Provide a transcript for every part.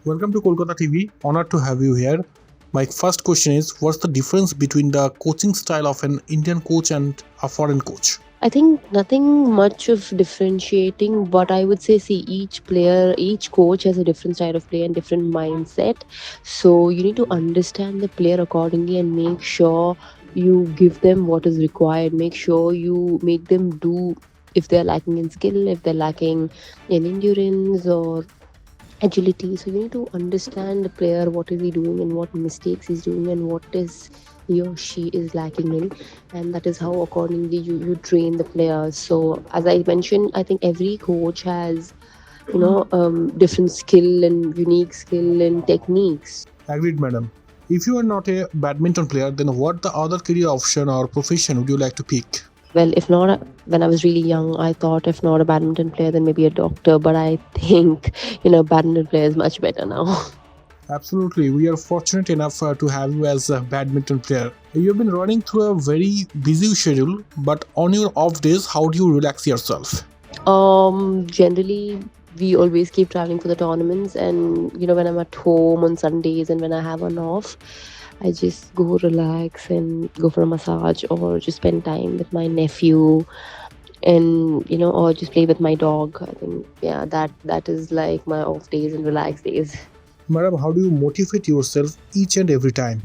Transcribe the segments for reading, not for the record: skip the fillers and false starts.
Welcome to Kolkata TV. Honored to have you here. My first question is, what's the difference between the coaching style of an Indian coach and a foreign coach? I think nothing much of differentiating, but I would say, see, each player, each coach has a different style of play and different mindset. So you need to understand the player accordingly and make sure you give them what is required. Make sure you make them do, if they're lacking in skill, if they're lacking in endurance or agility. So you need to understand the player, what is he doing and what mistakes he's doing and what is he or she is lacking in, and that is how accordingly you train the players. So as I mentioned, I think every coach has different skill and unique skill and techniques. Agreed, madam. If you are not a badminton player, then what the other career option or profession would you like to pick? Well, if not when I was really young, I thought if not a badminton player, then maybe a doctor. But I think badminton player is much better now. Absolutely. We are fortunate enough to have you as a badminton player. You've been running through a very busy schedule, but on your off days, how do you relax yourself? Generally, we always keep traveling for the tournaments, and when I'm at home on Sundays and when I have an off, I just go relax and go for a massage or just spend time with my nephew, and or just play with my dog. I think, yeah, that is like my off days and relax days. Madam, how do you motivate yourself each and every time?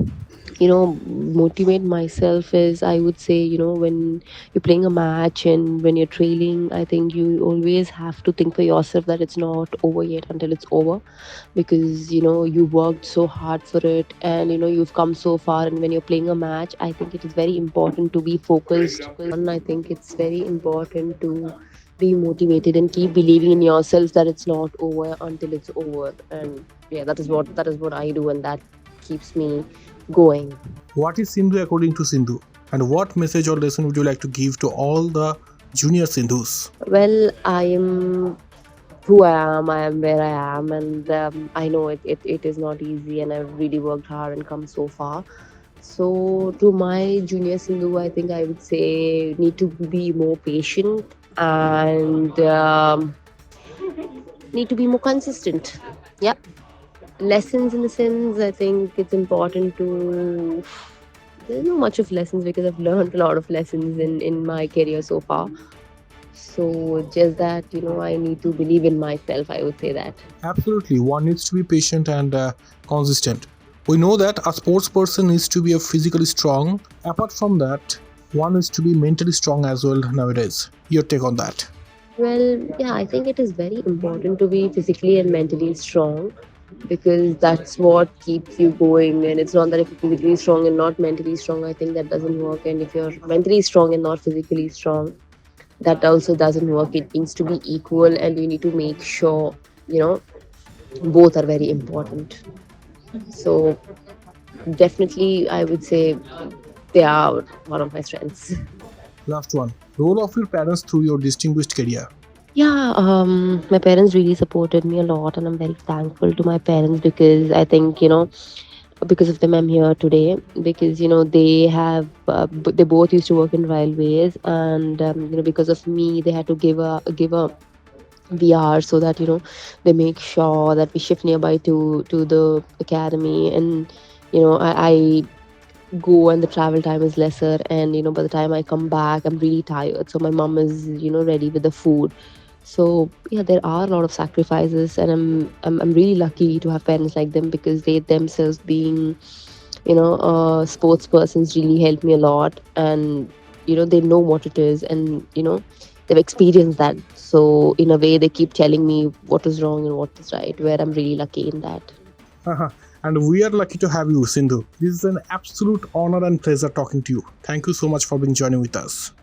Motivate myself is, I would say, when you're playing a match and when you're trailing, I think you always have to think for yourself that it's not over yet until it's over, because you worked so hard for it, and you've come so far. And when you're playing a match, I think it is very important to be focused on. I think it's very important to be motivated and keep believing in yourself that it's not over until it's over. And yeah, that is what I do, and that keeps me going. What is Sindhu according to Sindhu? And what message or lesson would you like to give to all the junior Sindhus? Well, I am who I am. I am where I am, and I know it is not easy, and I've really worked hard and come so far. So, to my junior Sindhu, I think I would say need to be more patient and need to be more consistent. Yep. Lessons in the sense, I think it's important to. There's not much of lessons because I've learned a lot of lessons in my career so far. So just that, I need to believe in myself, I would say that. Absolutely, one needs to be patient and consistent. We know that a sports person needs to be physically strong. Apart from that, one needs to be mentally strong as well nowadays. Your take on that? Well, yeah, I think it is very important to be physically and mentally strong, because that's what keeps you going. And it's not that if you're physically strong and not mentally strong, I think that doesn't work. And if you're mentally strong and not physically strong, that also doesn't work. It needs to be equal, and you need to make sure, you know, both are very important. So definitely, I would say they are one of my strengths. Last one. Role of your parents through your distinguished career. Yeah, my parents really supported me a lot, and I'm very thankful to my parents, because I think, because of them I'm here today. Because they have, they both used to work in railways, and because of me, they had to give a VR, so that they make sure that we shift nearby to the academy. And I go and the travel time is lesser, and by the time I come back, I'm really tired, so my mom is ready with the food. So yeah, there are a lot of sacrifices, and I'm really lucky to have parents like them, because they themselves, being sports persons, really helped me a lot. And they know what it is, and they've experienced that. So in a way, they keep telling me what is wrong and what is right, where I'm really lucky in that. And we are lucky to have you, Sindhu. This is an absolute honor and pleasure talking to you. Thank you so much for being joining with us.